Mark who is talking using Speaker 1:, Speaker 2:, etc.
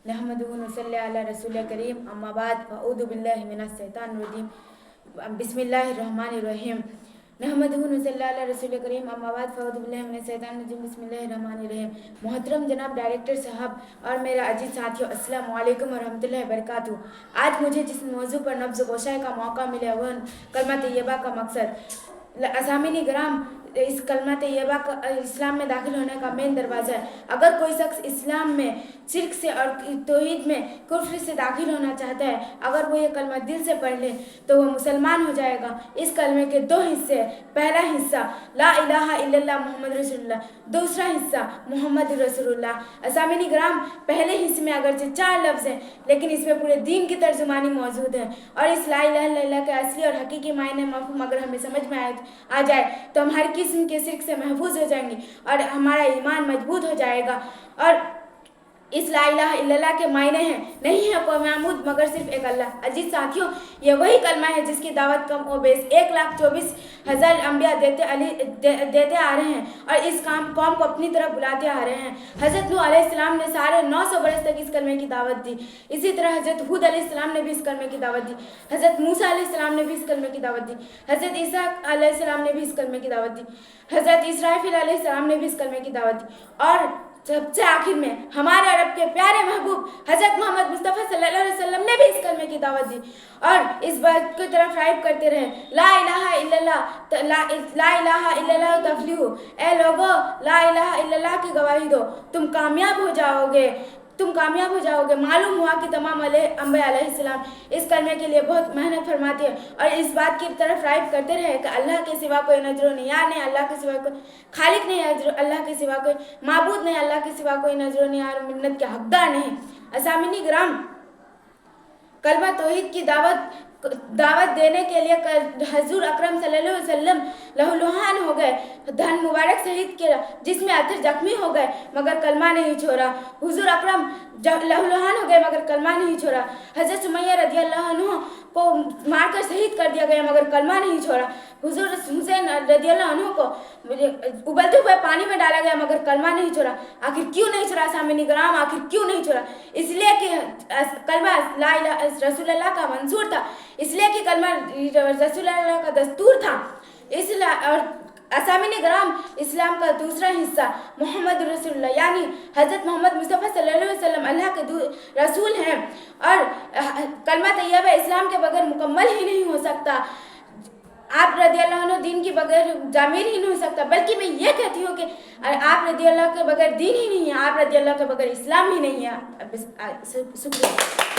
Speaker 1: नहमदुहु व नसल्ली अला रसूल करीम अम्मा बाद फअऊदु बिल्लाहि मिनश शैतानिर रजीम बिस्मिल्लाहिर रहमानिर रहीम नहमदुहु व नसल्ली अला रसूल करीम अम्मा बाद फअऊदु बिल्लाहि मिनश शैतानिर रजीम बिस्मिल्लाहिर रहमानिर रहीम। मोहतरम जनाब डायरेक्टर साहब और मेरा अजीज साथियों, अस्सलाम वालेकुम व रहमतुल्लाहि व बरकातुहू। आज मुझे जिस मौजू पर नब्ज़ गोशाई का मौका मिला वह कलमा तैयबा का मकसद। असामिनी ग्राम, इस कलमा तैयबा का इस्लाम में दाखिल होने का मेन दरवाज़ा है। अगर कोई शख्स इस्लाम में शिर्क से और तौहीद में कुफ्र से दाखिल होना चाहता है, अगर वो ये कलमा दिल से पढ़ ले तो वो मुसलमान हो जाएगा। इस कलमे के दो हिस्से, पहला हिस्सा ला इलाहा इल्लल्लाह मुहम्मद रसूलुल्लाह, दूसरा हिस्सा मुहम्मद रसूलुल्लाह। असामिनी ग्राम, पहले हिस्से में अगरचे 4 लफ्ज़ हैं, लेकिन इसमें पूरे दीन की तर्जुमानी मौजूद है। और इस ला इलाहा इल्लल्लाह के असली और हकीकी मायने मफ़हूम अगर हमें समझ में आ जाए तो हम हर किस्म के शिर्क से महफूज हो जाएंगे और हमारा ईमान मजबूत हो जाएगा। और इस ला इलाहा इल्लल्लाह के मायने हैं, नहीं है कोई माबूद मगर सिर्फ एक अल्लाह। अजीज साथियों, ये वही कलमा है जिसकी दावत कम और बेस 1,24,000 अंबिया देते आ रहे हैं और इस कौम को अपनी तरफ बुलाते आ रहे हैं। हज़रत नूह अलैहिस्सलाम ने साढ़े 900 बरस तक इस कलमे की दावत दी। इसी तरह हज़रत हूद अलैहिस्सलाम ने भी इस कलमे की दावत दी। हज़रत मूसा अलैहिस्सलाम ने भी इस कलमे की दावत दी। हज़रत ईसा अलैहिस्सलाम ने भी इस कलमे की दावत दी। हज़रत इसराफील अलैहिस्सलाम ने भी इस कलमे की दावत दी। और सबसे आखिर में हमारे अरब के प्यारे महबूब हज़रत मोहम्मद मुस्तफ़ा सल्लल्लाहु अलैहि वसल्लम ने भी इस कलमे की दावत दी और इस बात की तरफ राइब करते रहे, ला इलाहा इल्लल्लाह, ला इलाहा इल्लल्लाह तफ्लिहू। ए लोगो, ला इलाहा इल्लल्लाह की गवाही दो, तुम कामयाब हो जाओगे, तुम कामयाब हो जाओगे। मालूम हुआ कि तमाम अंबिया अलैहिस्सलाम इस कलमे के लिए बहुत मेहनत फरमाते हैं और इस बात की तरफ राइब करते रहे कि अल्लाह के सिवा कोई नजर नियार नहीं, अल्लाह के सिवा कोई खालिक नहीं है, अल्लाह के सिवा कोई माबूद नहीं, अल्लाह के सिवा कोई नजर नियार मिन्नत के हकदार नहीं। असामिनी ग्राम, कलमा तौहीद की दावत देने के लिए हजूर अकरम सल्लल्लाहु अलैहि वसल्लम लहूलुहान हो गए, धन मुबारक शहीद किया, जिसमें अतर जख्मी हो गए मगर कलमा नहीं छोड़ा। हुजूर अकरम लहूलुहान हो गए मगर कलमा नहीं छोड़ा। हज़रत सुमैया रज़ियल्लाहु अन्हा को मारकर शहीद कर दिया गया मगर कलमा नहीं छोड़ा। हुजूर हुसैन रज़ियल्लाहु अन्हु को उबलते हुए पानी में डाला गया मगर कलमा नहीं छोड़ा। आखिर क्यों नहीं छोड़ा सामिनी ग्राम, आखिर क्यों नहीं छोड़ा? इसलिए कि कलमा ला इलाहा रसूलुल्लाह का मंसूर था, इसलिए कि कलमा रसूलुल्लाह का दस्तूर था। इसलिए और असामिनी ग्राम, इस्लाम का दूसरा हिस्सा मोहम्मद रसूलुल्लाह यानी हज़रत मोहम्मद मुस्तफ़ा सल्लल्लाहु अलैहि वसल्लम अल्लाह के रसूल हैं और कलमा तैयबा इस्लाम के बगैर मुकम्मल ही नहीं हो सकता। आप रज़ियल्लाहु अन्हु दीन के बगैर जामिर ही नहीं हो सकता, बल्कि मैं ये कहती हूँ कि आप रज़ियल्लाहु के बगैर दीन ही नहीं है, आप रज़ियल्लाहु के बगैर इस्लाम ही नहीं है। शुक्रिया।